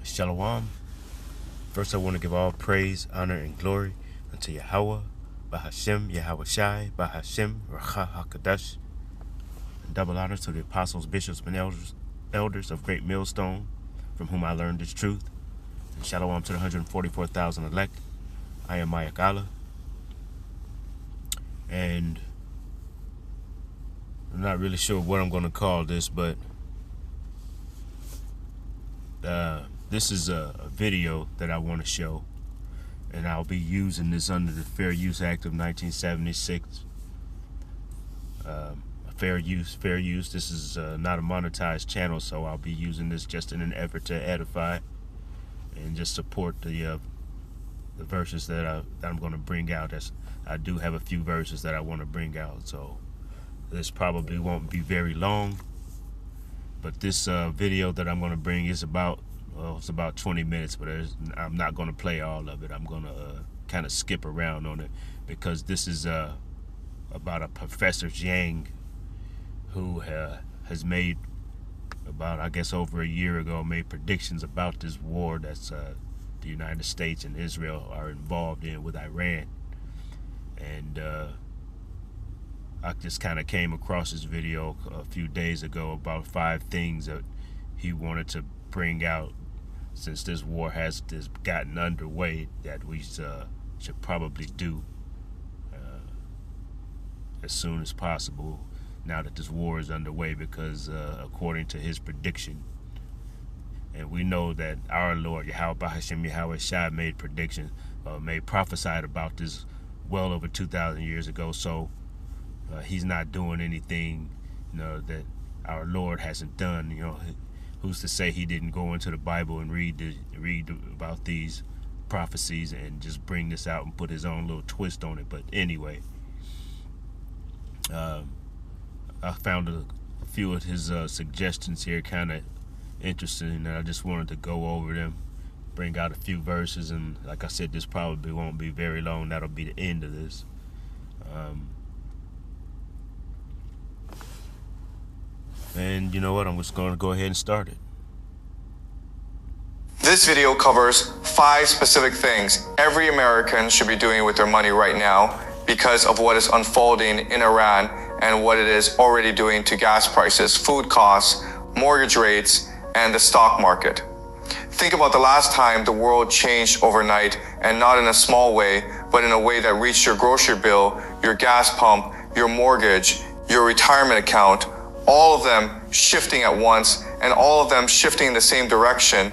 Shalom. First, I want to give all praise, honor, and glory unto Yahweh, Bahashem, Yahweh Shai, Bahashem, Racha HaKadosh. And double honor to the apostles, bishops, and elders of Great Millstone, from whom I learned this truth. And shalom to the 144,000 elect. I am Mayak Allah. And I'm not really sure what I'm going to call this, but this is a video that I want to show, and I'll be using this under the Fair Use Act of 1976. Fair use. This is not a monetized channel, so I'll be using this just in an effort to edify and just support the verses that I'm going to bring out. As I do have a few verses that I want to bring out, so this probably won't be very long. But this video that I'm going to bring is about, well, it's about 20 minutes, but I'm not going to play all of it. I'm going to kind of skip around on it, because this is about a Professor Yang who has made, about, I guess, over a year ago, made predictions about this war that's the United States and Israel are involved in with Iran. And I just kind of came across this video a few days ago about 5 things that he wanted to bring out since this war has gotten underway that we should probably do as soon as possible now that this war is underway, because according to his prediction, and we know that our Lord Yahweh Bahashem Yahweh Shai made predictions, prophesied about this well over 2,000 years ago. So he's not doing anything, that our Lord hasn't done. Who's to say he didn't go into the Bible and read about these prophecies and just bring this out and put his own little twist on it? But anyway, I found a few of his suggestions here kind of interesting, and I just wanted to go over them, bring out a few verses, and like I said, this probably won't be very long. That'll be the end of this. And you know what? I'm just going to go ahead and start it. This video covers 5 specific things every American should be doing with their money right now because of what is unfolding in Iran and what it is already doing to gas prices, food costs, mortgage rates, and the stock market. Think about the last time the world changed overnight, and not in a small way, but in a way that reached your grocery bill, your gas pump, your mortgage, your retirement account, all of them shifting at once, and all of them shifting in the same direction.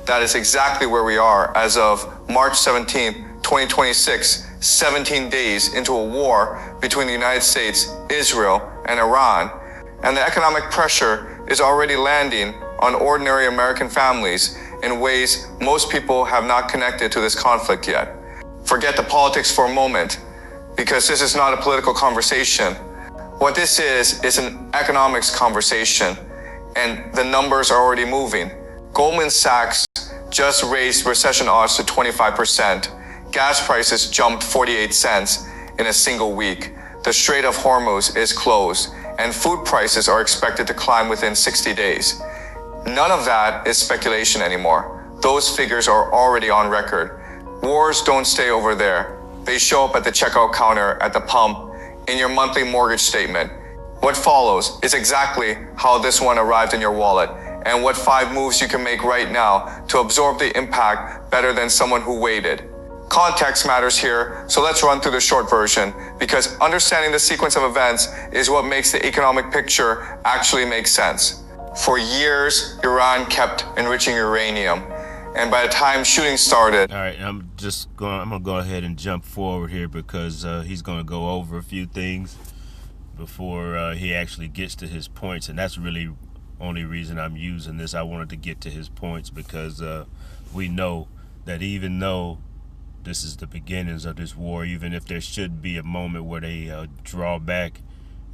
That is exactly where we are as of March 17th, 2026, 17 days into a war between the United States, Israel, and Iran. And the economic pressure is already landing on ordinary American families in ways most people have not connected to this conflict yet. Forget the politics for a moment, because this is not a political conversation. What this is an economics conversation, and the numbers are already moving. Goldman Sachs just raised recession odds to 25%. Gas prices jumped 48 cents in a single week. The Strait of Hormuz is closed, and food prices are expected to climb within 60 days. None of that is speculation anymore. Those figures are already on record. Wars don't stay over there. They show up at the checkout counter, at the pump, in your monthly mortgage statement. What follows is exactly how this one arrived in your wallet, and what 5 moves you can make right now to absorb the impact better than someone who waited. Context matters here, so let's run through the short version, because understanding the sequence of events is what makes the economic picture actually make sense. For years, Iran kept enriching uranium, and by the time shooting started... All right, I'm going to go ahead and jump forward here, because he's going to go over a few things before he actually gets to his points, and that's really only reason I'm using this. I wanted to get to his points because we know that even though this is the beginnings of this war, even if there should be a moment where they draw back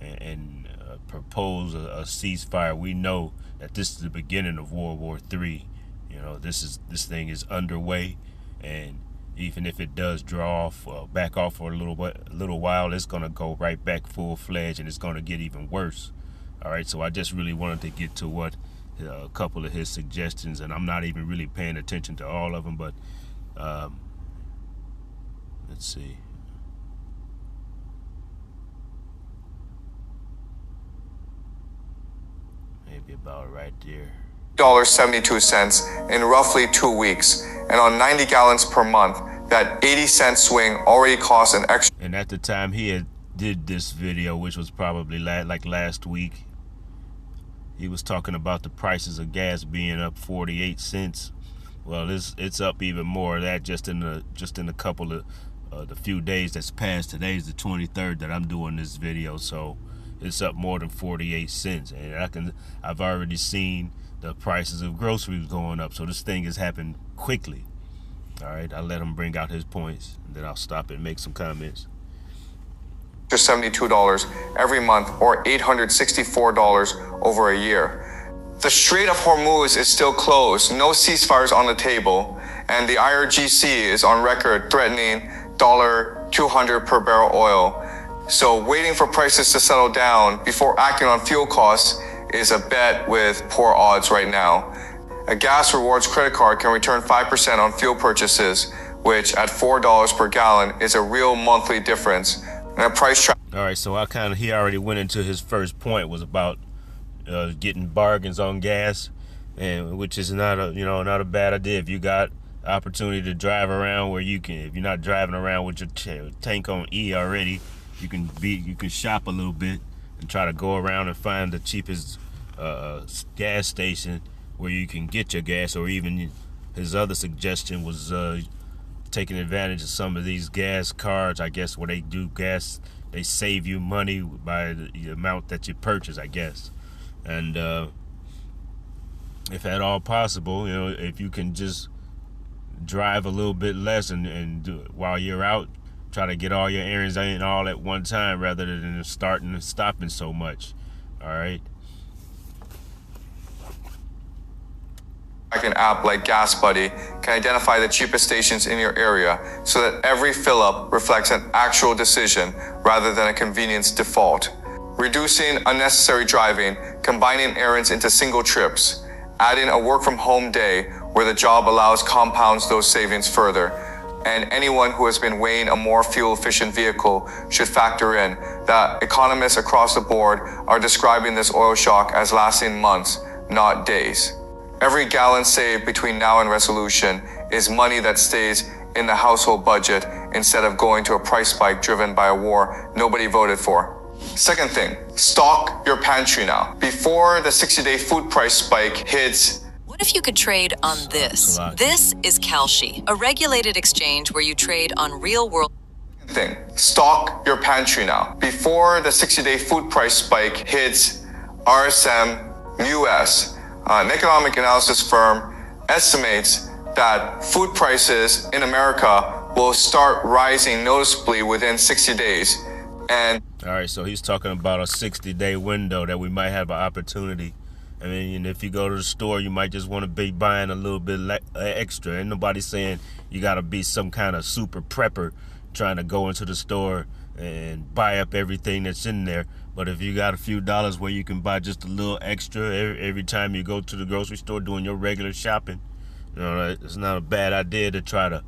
and propose a ceasefire, we know that this is the beginning of World War III. This thing is underway, and even if it does draw off, back off for a little while, it's going to go right back full-fledged, and it's going to get even worse. All right, so I just really wanted to get to what a couple of his suggestions, and I'm not even really paying attention to all of them, but let's see. Maybe about right there. $72 in roughly 2 weeks, and on 90 gallons per month, that 80-cent swing already costs an extra. And at the time he had did this video, which was probably like last week, he was talking about the prices of gas being up 48 cents. Well, it's up even more of that just in a couple of the few days that's passed. Today's the 23rd that I'm doing this video, so it's up more than 48 cents. And I've already seen the prices of groceries going up, so this thing has happened quickly. All right, I'll let him bring out his points, and then I'll stop and make some comments. $72 every month, or $864 over a year. The Strait of Hormuz is still closed, no ceasefires on the table, and the IRGC is on record threatening $200 per barrel oil. So waiting for prices to settle down before acting on fuel costs is a bet with poor odds right now. A gas rewards credit card can return 5% on fuel purchases, which at $4 per gallon is a real monthly difference. And a price track. All right, so he already went into his first point, was about getting bargains on gas, and which is not a bad idea if you got opportunity to drive around where you can. If you're not driving around with your tank on E already, you can shop a little bit and try to go around and find the cheapest gas station where you can get your gas. Or even his other suggestion was taking advantage of some of these gas cards, I guess, where they do gas, they save you money by the amount that you purchase, I guess. And if at all possible, if you can just drive a little bit less and do it while you're out, try to get all your errands in all at one time rather than starting and stopping so much. All right. An app like Gas Buddy can identify the cheapest stations in your area so that every fill-up reflects an actual decision rather than a convenience default. Reducing unnecessary driving, combining errands into single trips, adding a work-from-home day where the job allows compounds those savings further. And anyone who has been weighing a more fuel-efficient vehicle should factor in that economists across the board are describing this oil shock as lasting months, not days. Every gallon saved between now and resolution is money that stays in the household budget instead of going to a price spike driven by a war nobody voted for. Second thing, stock your pantry now. Before the 60-day food price spike hits. What if you could trade on this? This is Kalshi, a regulated exchange where you trade on real-world. Thing, stock your pantry now. Before the 60-day food price spike hits, RSM US, an economic analysis firm, estimates that food prices in America will start rising noticeably within 60 days. And all right, so he's talking about a 60-day window that we might have an opportunity. I mean, if you go to the store, you might just want to be buying a little bit extra. And nobody's saying you got to be some kind of super prepper trying to go into the store and buy up everything that's in there. But if you got a few dollars where you can buy just a little extra every time you go to the grocery store doing your regular shopping, it's not a bad idea to try to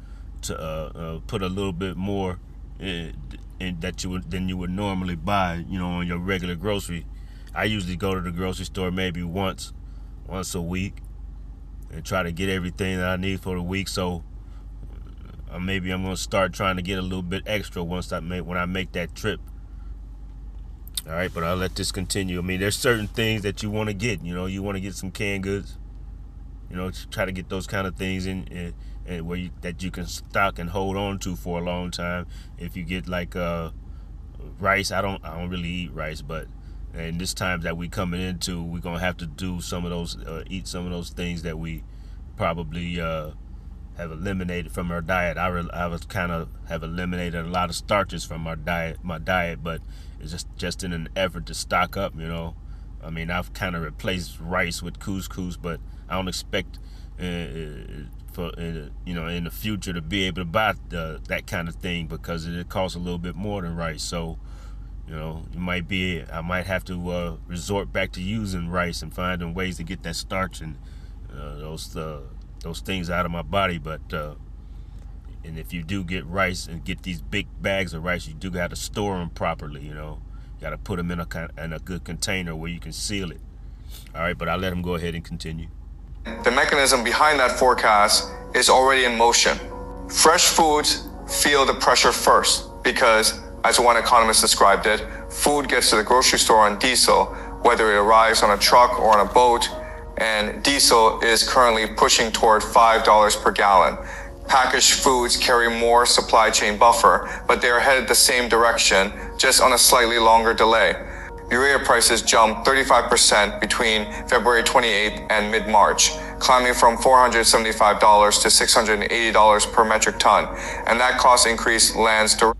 put a little bit more in than you would normally buy, on your regular grocery. I usually go to the grocery store maybe once a week and try to get everything that I need for the week. So maybe I'm gonna start trying to get a little bit extra when I make that trip. All right, but I'll let this continue. I mean, there's certain things that you want to get. You want to get some canned goods. Try to get those kind of things in where that you can stock and hold on to for a long time. If you get like rice, I don't really eat rice, but in this time that we coming into, we're gonna have to do some of those, eat some of those things that we probably have eliminated from our diet. I was kind of have eliminated a lot of starches from my diet, but it's just in an effort to stock up. I mean, I've kind of replaced rice with couscous, but I don't expect in the future to be able to buy that kind of thing because it costs a little bit more than rice. So You know, I might have to resort back to using rice and finding ways to get that starch and those things out of my body. But and if you do get rice and get these big bags of rice, you do got to store them properly. You know, you got to put them in a good container where you can seal it. All right, but I'll let him go ahead and continue. The mechanism behind that forecast is already in motion. Fresh foods feel the pressure first because, as one economist described it, food gets to the grocery store on diesel, whether it arrives on a truck or on a boat, and diesel is currently pushing toward $5 per gallon. Packaged foods carry more supply chain buffer, but they are headed the same direction, just on a slightly longer delay. Urea prices jumped 35% between February 28th and mid-March, climbing from $475 to $680 per metric ton, and that cost increase lands directly.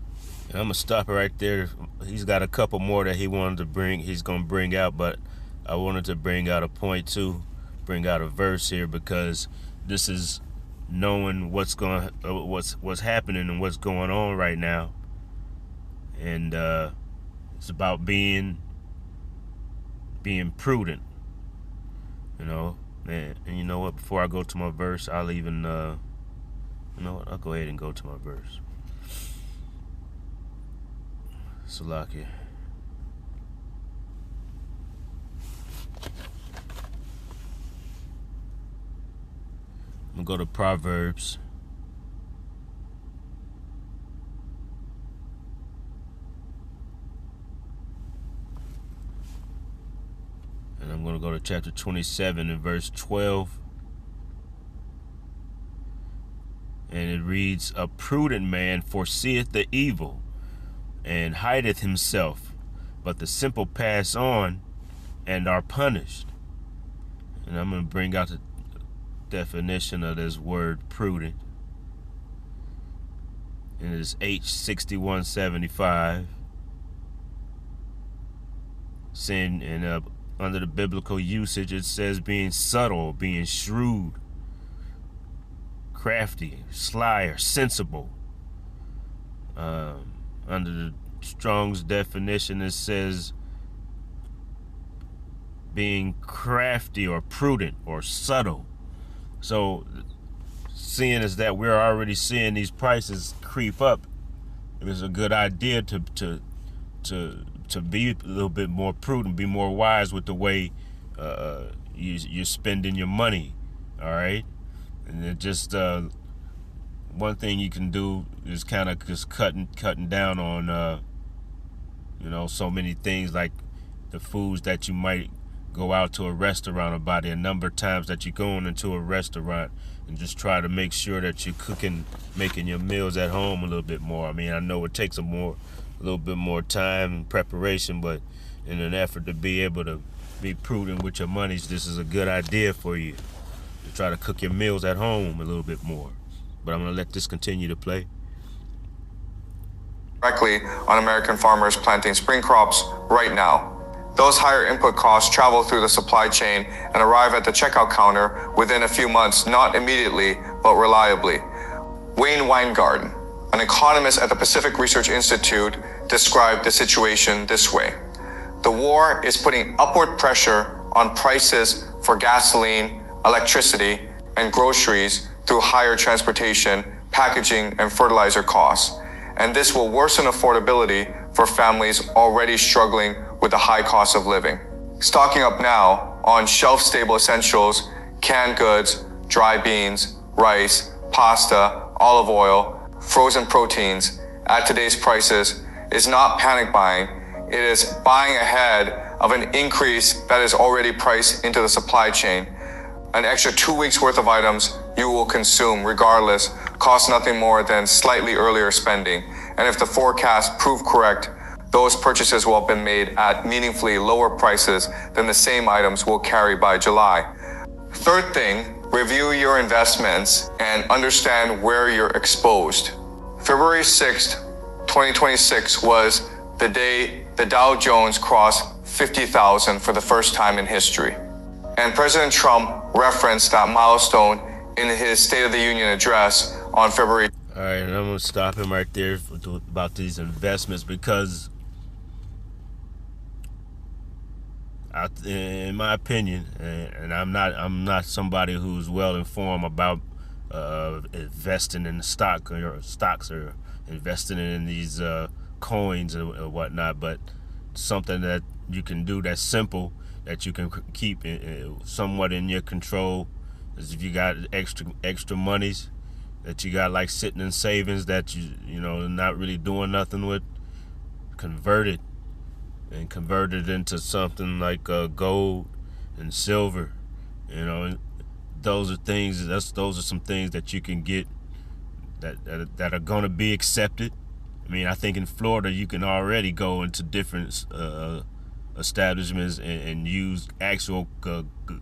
I'm gonna stop it right there. He's got a couple more that he's gonna bring out, but I wanted to bring out a point too, bring out a verse here, because this is knowing what's happening and what's going on right now, and it's about being prudent, you know. And you know what? Before I go to my verse, I'll even you know what? I'll go ahead and go to my verse. Salakia. I'm gonna go to Proverbs. And I'm gonna go to chapter 27 and verse 12. And it reads, "A prudent man foreseeth the evil, and hideth himself, but the simple pass on and are punished." And I'm going to bring out the definition of this word prudent. And it's H6175. Saying, and under the biblical usage, it says being subtle, being shrewd, crafty, sly, or sensible. Under the Strong's definition, it says being crafty or prudent or subtle. So, seeing as that we're already seeing these prices creep up, it was a good idea to be a little bit more prudent, be more wise with the way you're spending your money. All right, and it just one thing you can do is kind of just cutting down on you know, so many things, like the foods that you might go out to a restaurant about, a number of times that you're going into a restaurant, and just try to make sure that you're making your meals at home a little bit more. I mean, I know it takes a little bit more time and preparation, but in an effort to be able to be prudent with your money, this is a good idea for you to try to cook your meals at home a little bit more. But I'm going to let this continue to play. Directly on American farmers planting spring crops right now. Those higher input costs travel through the supply chain and arrive at the checkout counter within a few months, not immediately, but reliably. Wayne Weingarten, an economist at the Pacific Research Institute, described the situation this way. The war is putting upward pressure on prices for gasoline, electricity, and groceries through higher transportation, packaging, and fertilizer costs. And this will worsen affordability for families already struggling with the high cost of living. Stocking up now on shelf-stable essentials, canned goods, dry beans, rice, pasta, olive oil, frozen proteins at today's prices is not panic buying. It is buying ahead of an increase that is already priced into the supply chain. An extra 2 weeks worth of items you will consume regardless costs nothing more than slightly earlier spending. And if the forecasts prove correct, those purchases will have been made at meaningfully lower prices than the same items will carry by July. Third thing, review your investments and understand where you're exposed. February 6th, 2026 was the day the Dow Jones crossed 50,000 for the first time in history. And President Trump referenced that milestone in his State of the Union address on February. All right, and I'm going to stop him right there about these investments, because In my opinion, and I'm not somebody who's well informed about investing in stocks or investing in these coins or whatnot, but something that you can do that's simple, that you can keep somewhat in your control, is if you got extra monies that you got like sitting in savings that you know not really doing nothing with, convert it into something like gold and silver. You know, those are some things that you can get that are going to be accepted. I mean, I think in Florida you can already go into different establishments and use actual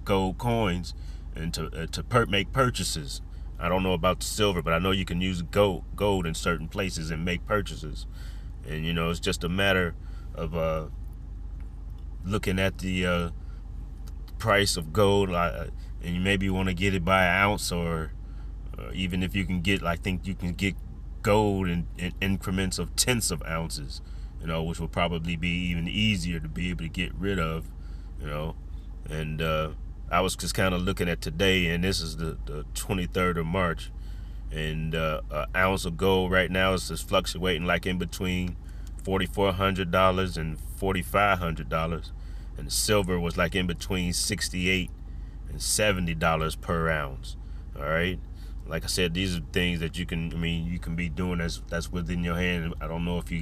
gold coins and to make purchases. I don't know about the silver, but I know you can use gold in certain places and make purchases. And you know, it's just a matter of looking at the price of gold, and you maybe want to get it by an ounce, or even if you can get, I think you can get gold in increments of tenths of ounces, you know, which will probably be even easier to be able to get rid of, you know. And I was just kind of looking at today, and this is the 23rd of March, and an ounce of gold right now is just fluctuating like in between $4,400 and $4,500, and silver was like in between $68 and $70 per ounce. All right, like I said, these are things that you can be doing that's within your hand. I don't know if you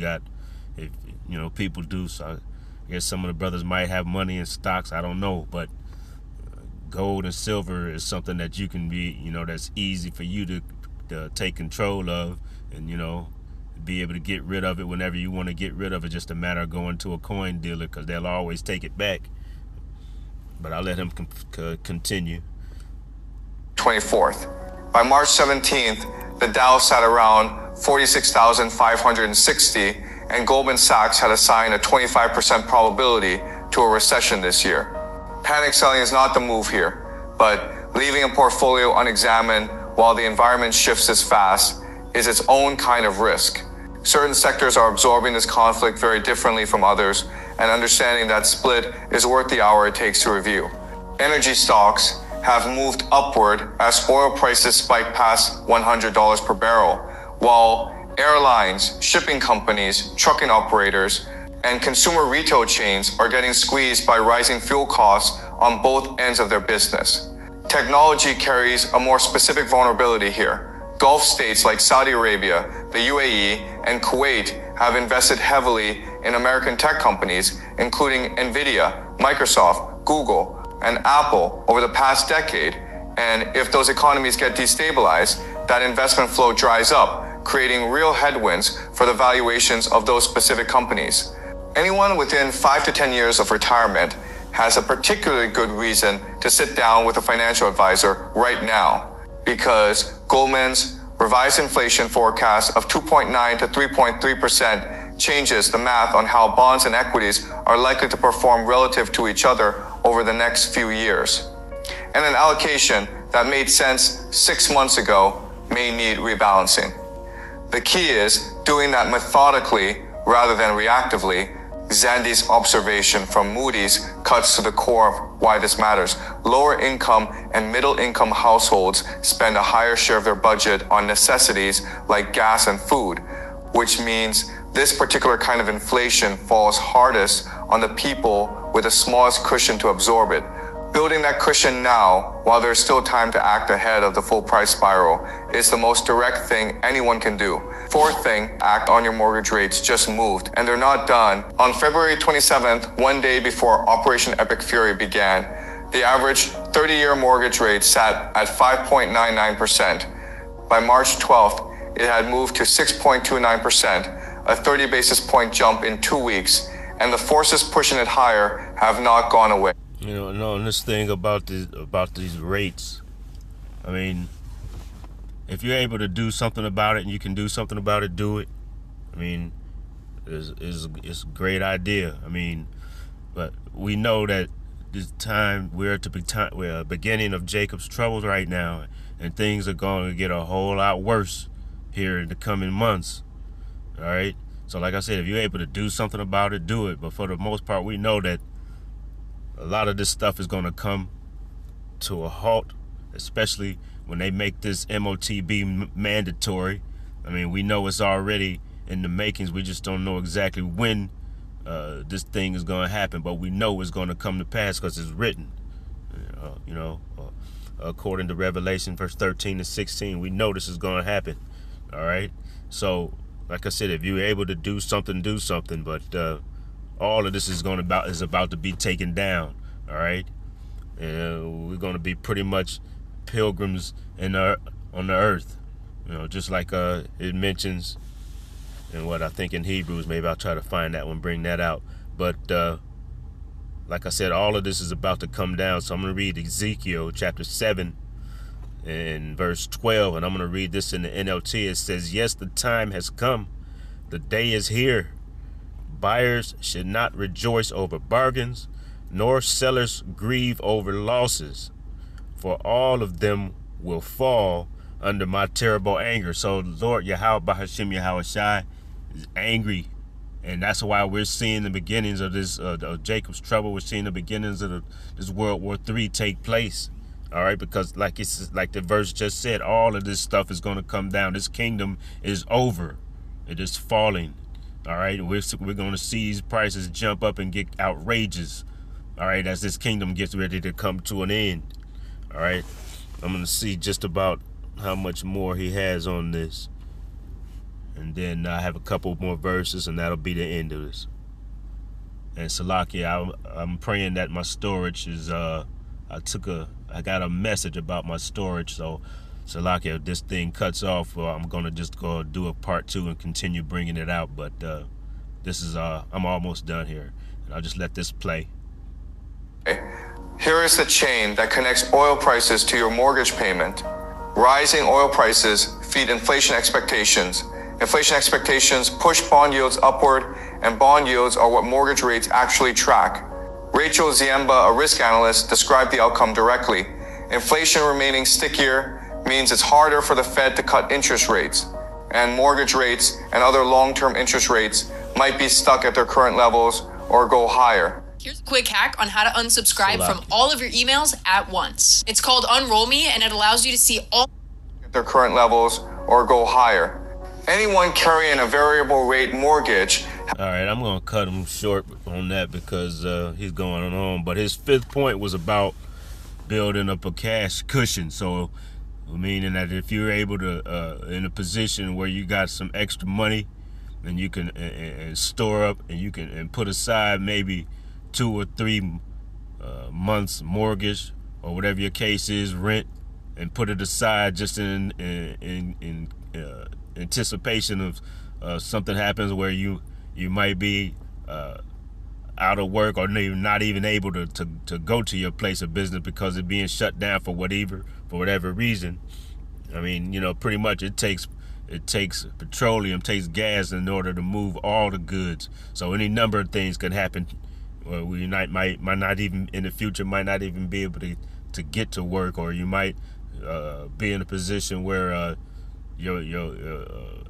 know people do, so I guess some of the brothers might have money in stocks, I don't know, but gold and silver is something that you can be, you know, that's easy for you to take control of, and you know, be able to get rid of it whenever you want to get rid of it. Just a matter of going to a coin dealer, because they'll always take it back. But I'll let him continue. 24th. By March 17th, the Dow sat around 46,560, and Goldman Sachs had assigned a 25% probability to a recession this year. Panic selling is not the move here, but leaving a portfolio unexamined while the environment shifts as fast is its own kind of risk. Certain sectors are absorbing this conflict very differently from others, and understanding that split is worth the hour it takes to review. Energy stocks have moved upward as oil prices spike past $100 per barrel, while airlines, shipping companies, trucking operators, and consumer retail chains are getting squeezed by rising fuel costs on both ends of their business. Technology carries a more specific vulnerability here. Gulf states like Saudi Arabia, the UAE, and Kuwait have invested heavily in American tech companies, including Nvidia, Microsoft, Google, and Apple over the past decade. And if those economies get destabilized, that investment flow dries up, creating real headwinds for the valuations of those specific companies. Anyone within 5 to 10 years of retirement has a particularly good reason to sit down with a financial advisor right now, because Goldman's revised inflation forecast of 2.9 to 3.3% changes the math on how bonds and equities are likely to perform relative to each other over the next few years. And an allocation that made sense 6 months ago may need rebalancing. The key is doing that methodically rather than reactively. Zandy's observation from Moody's cuts to the core of why this matters. Lower income and middle income households spend a higher share of their budget on necessities like gas and food, which means this particular kind of inflation falls hardest on the people with the smallest cushion to absorb it. Building that cushion now, while there's still time to act ahead of the full price spiral, is the most direct thing anyone can do. Fourth thing, act on your mortgage rates just moved, and they're not done. On February 27th, one day before Operation Epic Fury began, the average 30-year mortgage rate sat at 5.99%. By March 12th, it had moved to 6.29%, a 30 basis point jump in 2 weeks, and the forces pushing it higher have not gone away. You know, and this thing about these rates, I mean, if you're able to do something about it and you can do something about it, do it. I mean, it's a great idea. I mean, but we know that this time we're at the beginning of Jacob's troubles right now, and things are going to get a whole lot worse here in the coming months. All right. So like I said, if you're able to do something about it, do it. But for the most part, we know that a lot of this stuff is going to come to a halt, especially when they make this MOTB mandatory. I mean, we know it's already in the makings. We just don't know exactly when this thing is going to happen, but we know it's going to come to pass because it's written. According to Revelation verse 13 to 16, we know this is going to happen. All right. So, like I said, if you're able to do something, do something. But all of this is about to be taken down. All right. We're going to be pretty much pilgrims on the earth. Just like it mentions in what I think in Hebrews. Maybe I'll try to find that one, bring that out. But like I said, all of this is about to come down. So I'm going to read Ezekiel chapter 7 and verse 12. And I'm going to read this in the NLT. It says, yes, the time has come. The day is here. Buyers should not rejoice over bargains, nor sellers grieve over losses, for all of them will fall under my terrible anger. So Lord Yahweh Bahashim Yahushai is angry. And that's why we're seeing the beginnings of this of Jacob's trouble. We're seeing the beginnings of this World War III take place. All right, because like the verse just said, all of this stuff is going to come down. This kingdom is over. It is falling. All right, we're going to see these prices jump up and get outrageous. All right, as this kingdom gets ready to come to an end. All right, I'm going to see just about how much more he has on this. And then I have a couple more verses, and that'll be the end of this. And Salakia, I'm praying that my storage is, I got a message about my storage. So Salakia, if this thing cuts off, I'm going to just go do a part 2 and continue bringing it out. But this is, I'm almost done here. And I'll just let this play. Here is the chain that connects oil prices to your mortgage payment. Rising oil prices feed inflation expectations. Inflation expectations push bond yields upward, and bond yields are what mortgage rates actually track. Rachel Ziemba, a risk analyst, described the outcome directly. Inflation remaining stickier means it's harder for the Fed to cut interest rates, and mortgage rates and other long-term interest rates might be stuck at their current levels or go higher. Here's a quick hack on how to unsubscribe from all of your emails at once. It's called Unroll Me, and it allows you to see all at their current levels or go higher. Anyone carrying a variable rate mortgage. All right, I'm going to cut him short on that because he's going on. But his 5th point was about building up a cash cushion. So, meaning that if you're able to, in a position where you got some extra money and you can and store up and you can put aside maybe 2 or 3 months mortgage or whatever your case is, rent, and put it aside just in anticipation of something happens where you might be out of work or not even able to go to your place of business because it's being shut down for whatever reason. I mean, pretty much it takes petroleum, takes gas in order to move all the goods. So any number of things can happen where we might not even in the future might not even be able to get to work, or you might be in a position where your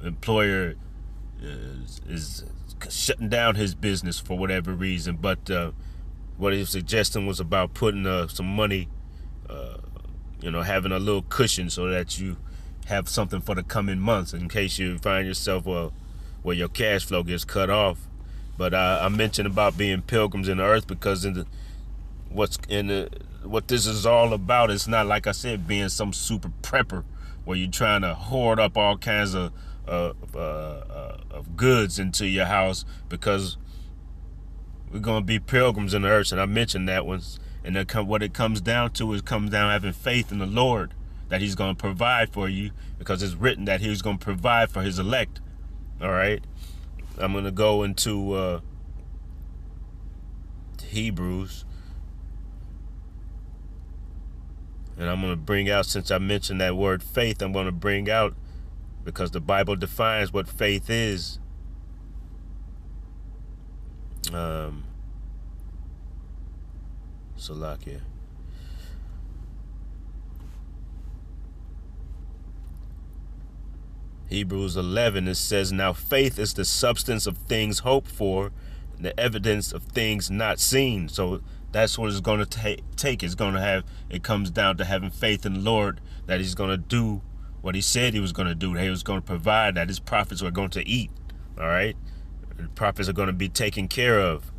employer is shutting down his business for whatever reason. But what he was suggesting was about putting some money, having a little cushion so that you have something for the coming months in case you find yourself where your cash flow gets cut off. But I mentioned about being pilgrims in the earth because what this is all about, it's not, like I said, being some super prepper where you're trying to hoard up all kinds of goods into your house, because we're going to be pilgrims in the earth. And I mentioned that once. And what it comes down to is having faith in the Lord that he's going to provide for you, because it's written that he's going to provide for his elect. All right. I'm going to go into Hebrews. And I'm going to bring out, since I mentioned that word faith, I'm going to bring out, because the Bible defines what faith is. Salakia. Hebrews 11, it says, now faith is the substance of things hoped for, and the evidence of things not seen. So that's what it's going to take. It's going to have, it comes down to having faith in the Lord that he's going to do what he said he was going to do, that he was going to provide, that his prophets were going to eat. All right. The prophets are going to be taken care of.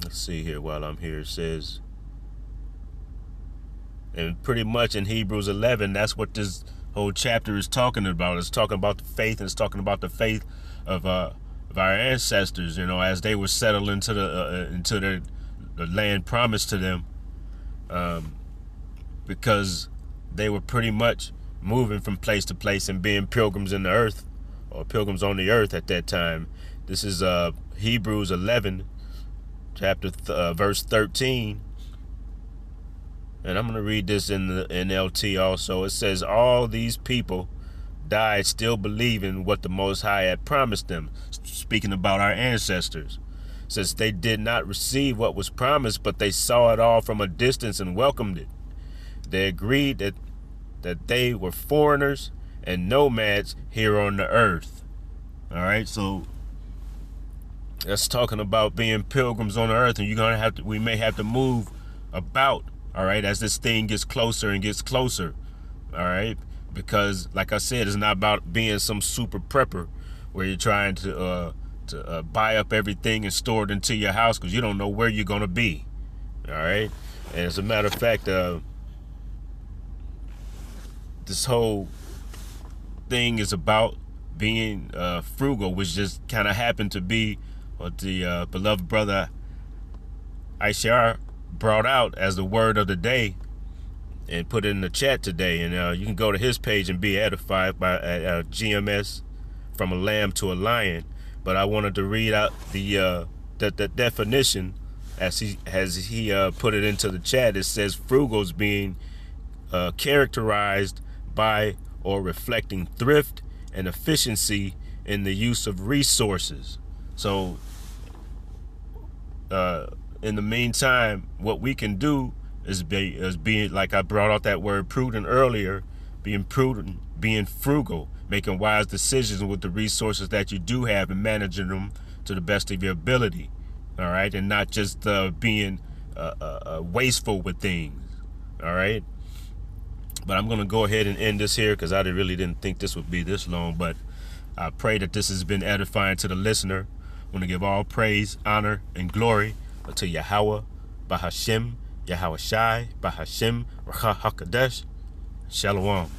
Let's see here while I'm here. It says, and pretty much in Hebrews 11, that's what this whole chapter is talking about. It's talking about the faith, and it's talking about the faith of our ancestors, you know, as they were settled into the land promised to them, because they were pretty much moving from place to place and being pilgrims in the earth, or pilgrims on the earth at that time. This is Hebrews 11, chapter verse 13. And I'm going to read this in the NLT also. It says, all these people died still believing what the Most High had promised them. Speaking about our ancestors. It says they did not receive what was promised, but they saw it all from a distance and welcomed it. They agreed that they were foreigners and nomads here on the earth. All right, so that's talking about being pilgrims on the earth, and we may have to move about. All right, as this thing gets closer and gets closer, all right, because like I said, it's not about being some super prepper where you're trying to buy up everything and store it into your house because you don't know where you're gonna be, all right. And as a matter of fact, this whole thing is about being frugal, which just kind of happened to be what the beloved brother Ishar brought out as the word of the day and put it in the chat today. And you can go to his page and be edified by GMS, from a lamb to a lion. But I wanted to read out the definition as he put it into the chat. It says frugals being characterized by or reflecting thrift and efficiency in the use of resources. So in the meantime, what we can do is being, like I brought out that word prudent earlier, being prudent, being frugal, making wise decisions with the resources that you do have and managing them to the best of your ability. All right. And not just being wasteful with things. All right. But I'm going to go ahead and end this here because I really didn't think this would be this long. But I pray that this has been edifying to the listener. I want to give all praise, honor, and glory to Yahweh, Bahashem, Yahweh Shai, Bahashem, Racha HaKadosh. Shalom.